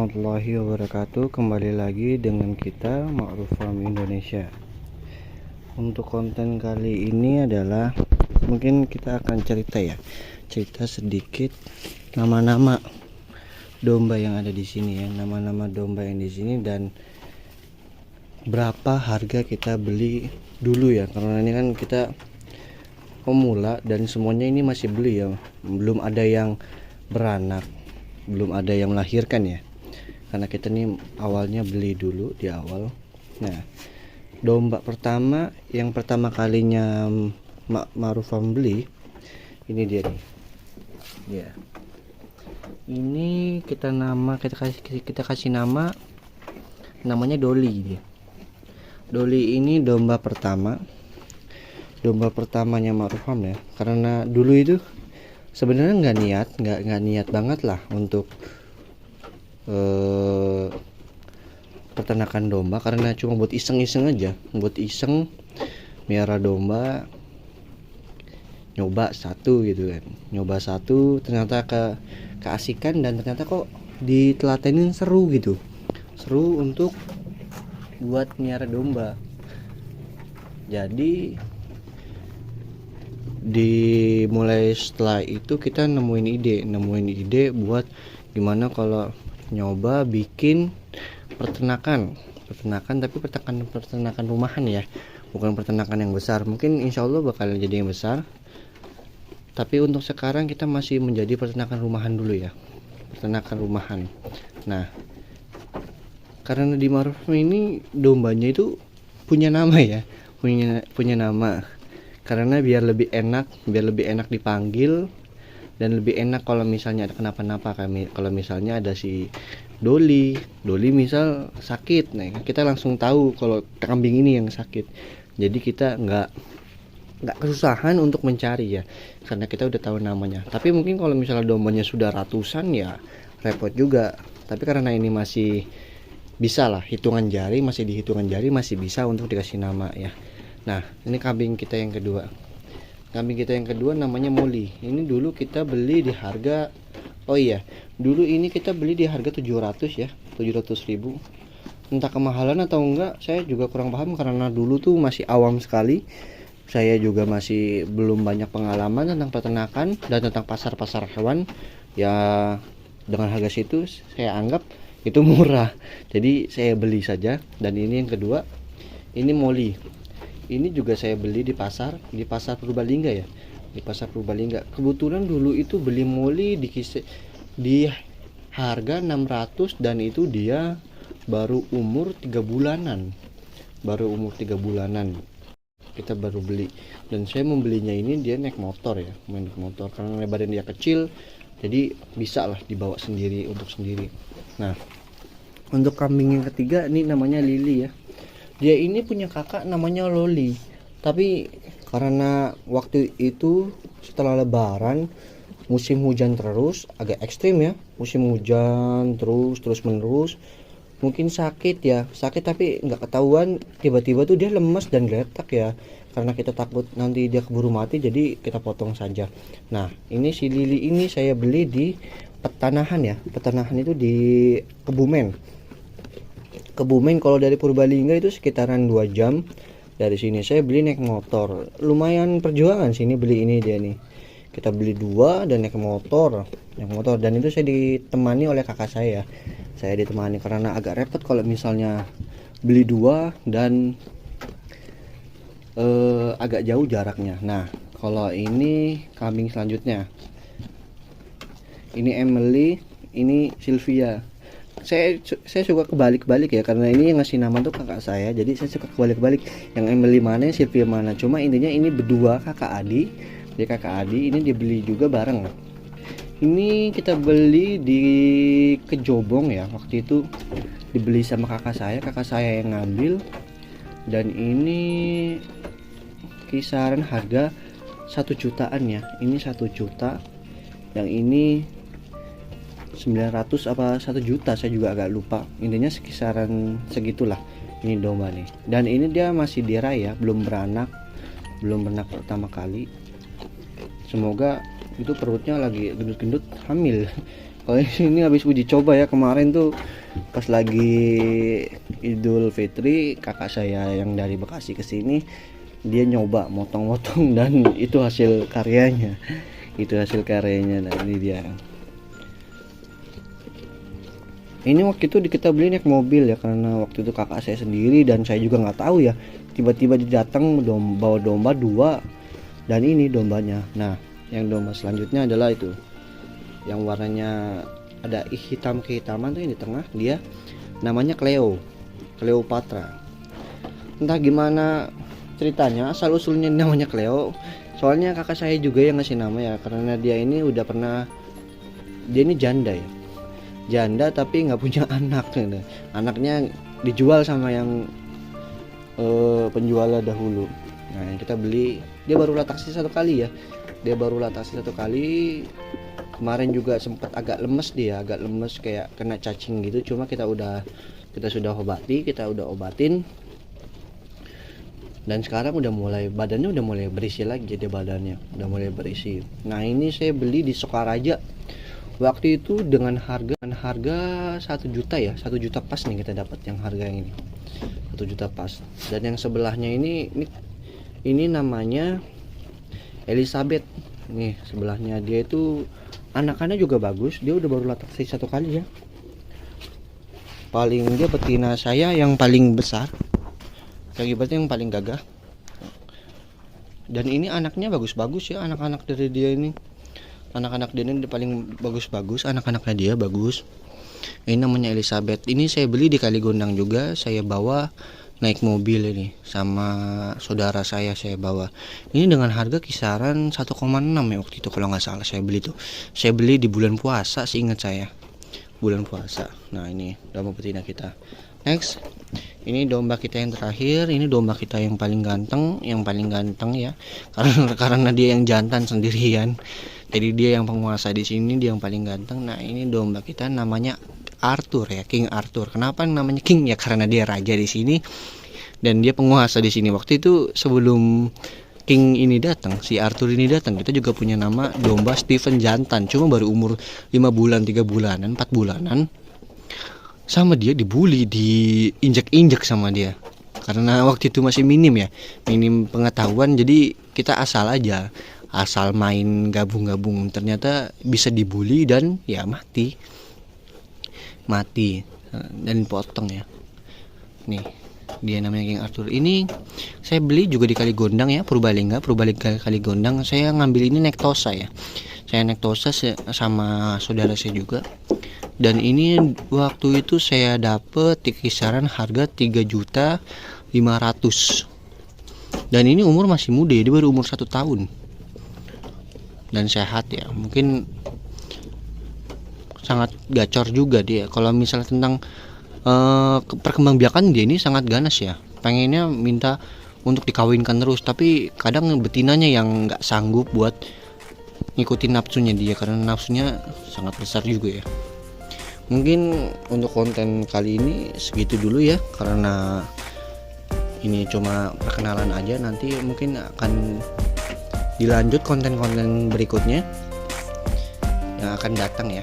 warahmatullahi wabarakatuh. Kembali lagi dengan kita Ma'ruf Farm Indonesia. Untuk konten kali ini adalah mungkin kita akan cerita sedikit nama-nama domba yang ada di sini ya, nama-nama domba yang di sini dan berapa harga kita beli dulu ya, karena ini kan kita pemula dan semuanya ini masih beli ya, belum ada yang beranak, belum ada yang melahirkan ya, karena kita nih awalnya beli dulu di awal. Nah, domba pertama yang pertama kalinya Ma'ruf Farm beli ini dia nih ya. Ini kita kasih nama, namanya Dolly dia. Dolly ini domba pertamanya Ma'ruf Farm ya, karena dulu itu sebenarnya nggak niat banget lah untuk peternakan domba, karena cuma buat iseng-iseng aja, buat iseng miara domba, nyoba satu gitu kan, ternyata keasikan dan ternyata kok ditelatenin seru untuk buat miara domba. Jadi dimulai setelah itu kita nemuin ide buat gimana kalau nyoba bikin peternakan tapi peternakan rumahan ya, bukan peternakan yang besar. Mungkin insya Allah bakal jadi yang besar, tapi untuk sekarang kita masih menjadi peternakan rumahan dulu ya, peternakan rumahan. Nah, karena di Ma'ruf ini dombanya itu punya nama ya, punya nama, karena biar lebih enak dipanggil dan lebih enak kalau misalnya ada kenapa-napa. Kalau misalnya ada si Dolly misal sakit, nah kita langsung tahu kalau kambing ini yang sakit, jadi kita nggak kesusahan untuk mencari ya, karena kita udah tahu namanya. Tapi mungkin kalau misalnya dombanya sudah ratusan ya repot juga, tapi karena ini masih bisa lah, masih di hitungan jari masih bisa untuk dikasih nama ya. Nah, ini kambing kita yang kedua namanya Molly. Ini dulu kita beli di harga, dulu ini kita beli di harga 700.000. Entah kemahalan atau enggak, saya juga kurang paham karena dulu tuh masih awam sekali. Saya juga masih belum banyak pengalaman tentang peternakan dan tentang pasar hewan ya. Dengan harga situ saya anggap itu murah, jadi saya beli saja. Dan ini yang kedua, ini Molly. Ini juga saya beli di pasar Purbalingga ya, kebetulan dulu itu beli Molly di harga 600 dan itu dia baru umur 3 bulanan kita baru beli. Dan saya membelinya ini dia naik motor karena lebaran dia kecil, jadi bisa lah dibawa sendiri. Nah, untuk kambing yang ketiga ini namanya Lily ya. Dia ini punya kakak namanya Loli, tapi karena waktu itu setelah lebaran musim hujan terus, agak ekstrim ya, musim hujan terus menerus, mungkin sakit tapi nggak ketahuan, tiba-tiba tuh dia lemas dan geletak ya, karena kita takut nanti dia keburu mati, jadi kita potong saja. Nah, ini si Lili ini saya beli di Petanahan itu di Kebumen. Kalau dari Purbalingga itu sekitaran 2 jam dari sini. Saya beli naik motor, lumayan perjuangan sini beli ini dia nih. Kita beli 2 dan naik motor, dan itu saya ditemani oleh kakak saya karena agak repot kalau misalnya beli 2 dan agak jauh jaraknya. Nah, kalau ini kambing selanjutnya, ini Emily, ini Sylvia. Saya suka kebalik-balik ya, karena ini yang ngasih nama tuh kakak saya, jadi saya suka kebalik-balik, yang Emily mana, Sylvia mana. Cuma intinya ini berdua kakak adik, ini dibeli juga bareng. Ini kita beli di Kejobong ya, waktu itu dibeli sama kakak saya yang ngambil. Dan ini kisaran harga 1 jutaan ya, ini 1 juta, yang ini 900 apa 1 juta, saya juga agak lupa, intinya kisaran segitulah ini domba nih. Dan ini dia masih dirai ya, belum beranak pertama kali. Semoga itu perutnya lagi gendut-gendut hamil Oh ini habis uji coba ya, kemarin tuh pas lagi Idul Fitri kakak saya yang dari Bekasi ke sini dia nyoba motong-motong dan itu hasil karyanya. Itu hasil karyanya. Nah ini dia. Ini waktu itu kita beli naik mobil ya, karena waktu itu kakak saya sendiri dan saya juga nggak tahu ya, tiba-tiba dia datang bawa domba 2 dan ini dombanya. Nah yang domba selanjutnya adalah itu yang warnanya ada hitam kehitaman tuh, yang di tengah dia namanya Cleopatra. Entah gimana ceritanya asal usulnya namanya Cleo, soalnya kakak saya juga yang ngasih nama ya, karena dia ini udah pernah, dia ini janda ya, janda tapi nggak punya anak gitu. Anaknya dijual sama yang penjualnya dahulu. Nah yang kita beli dia baru lataksi 1 kali ya, dia baru lataksi 1 kali. Kemarin juga sempat agak lemes, dia agak lemes kayak kena cacing gitu, cuma kita sudah obatin dan sekarang udah mulai badannya udah mulai berisi lagi, jadi badannya udah mulai berisi. Nah ini saya beli di Sokaraja waktu itu dengan harga 1 juta ya, 1 juta pas nih kita dapat yang harga yang ini 1 juta pas. Dan yang sebelahnya ini namanya Elizabeth nih, sebelahnya dia itu anakannya juga bagus, dia udah baru lataksi 1 kali ya. Paling dia betina saya yang paling besar, akibatnya yang paling gagah. Dan ini anaknya bagus-bagus ya, anak-anak dari dia ini, anak-anak dia ini paling bagus-bagus, anak-anaknya dia bagus. Ini namanya Elizabeth. Ini saya beli di Kaligondang juga, saya bawa naik mobil ini sama saudara saya bawa. Ini dengan harga kisaran 1,6 ya waktu itu kalau nggak salah saya beli tuh. Saya beli di bulan puasa seingat saya, bulan puasa. Nah ini domba betina kita. Next, ini domba kita yang terakhir. Ini domba kita yang paling ganteng ya, karena dia yang jantan sendirian. Jadi dia yang penguasa di sini, dia yang paling ganteng. Nah ini domba kita namanya Arthur ya, King Arthur. Kenapa namanya King ya? Karena dia raja di sini dan dia penguasa di sini. Waktu itu sebelum King ini datang, si Arthur ini datang, kita juga punya nama domba Stephen jantan, cuma baru umur 5 bulan, 3 bulanan, 4 bulanan. Sama dia dibully, diinjek-injek sama dia. Karena waktu itu masih minim pengetahuan, jadi kita asal main gabung-gabung, ternyata bisa dibully dan ya mati dan potong ya. Nih dia namanya King Arthur. Ini saya beli juga di Kaligondang ya, Purbalingga Kaligondang. Saya ngambil ini naik Tosa ya, saya naik Tosa sama saudara saya juga. Dan ini waktu itu saya dapet di kisaran harga 3.500.000. Dan ini umur masih muda ya, dia baru umur 1 tahun dan sehat ya. Mungkin sangat gacor juga dia. Kalau misalnya tentang perkembangbiakan dia ini sangat ganas ya, pengennya minta untuk dikawinkan terus, tapi kadang betinanya yang nggak sanggup buat ngikutin nafsunya dia, karena nafsunya sangat besar juga ya. Mungkin untuk konten kali ini segitu dulu ya, karena ini cuma perkenalan aja. Nanti mungkin akan dilanjut konten-konten berikutnya yang akan datang ya.